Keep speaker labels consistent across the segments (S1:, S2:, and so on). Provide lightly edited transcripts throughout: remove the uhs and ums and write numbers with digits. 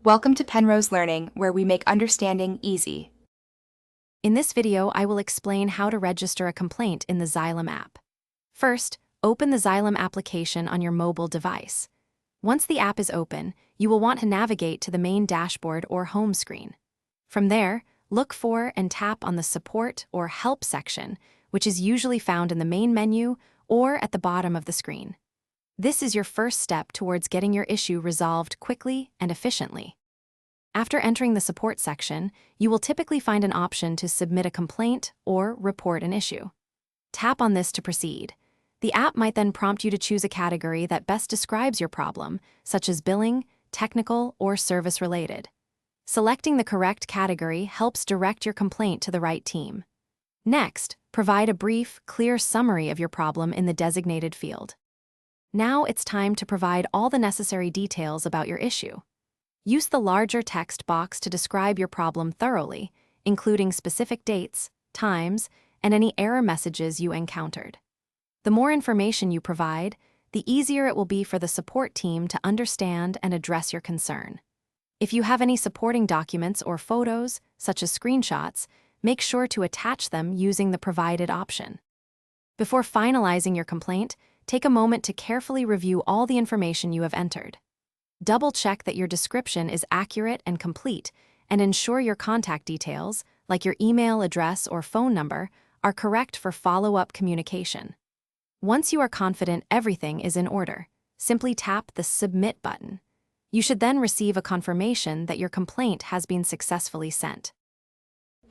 S1: Welcome to Penrose Learning, where we make understanding easy.
S2: In this video, I will explain how to register a complaint in the Xylem app. First, open the Xylem application on your mobile device. Once the app is open, you will want to navigate to the main dashboard or home screen. From there, look for and tap on the Support or Help section, which is usually found in the main menu or at the bottom of the screen. This is your first step towards getting your issue resolved quickly and efficiently. After entering the support section, you will typically find an option to submit a complaint or report an issue. Tap on this to proceed. The app might then prompt you to choose a category that best describes your problem, such as billing, technical, or service-related. Selecting the correct category helps direct your complaint to the right team. Next, provide a brief, clear summary of your problem in the designated field. Now it's time to provide all the necessary details about your issue. Use the larger text box to describe your problem thoroughly, including specific dates, times, and any error messages you encountered. The more information you provide, the easier it will be for the support team to understand and address your concern. If you have any supporting documents or photos, such as screenshots, make sure to attach them using the provided option. Before finalizing your complaint, take a moment to carefully review all the information you have entered. Double-check that your description is accurate and complete, and ensure your contact details, like your email address or phone number, are correct for follow-up communication. Once you are confident everything is in order, simply tap the Submit button. You should then receive a confirmation that your complaint has been successfully sent.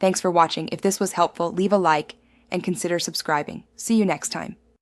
S1: Thanks for watching. If this was helpful, leave a like and consider subscribing. See you next time.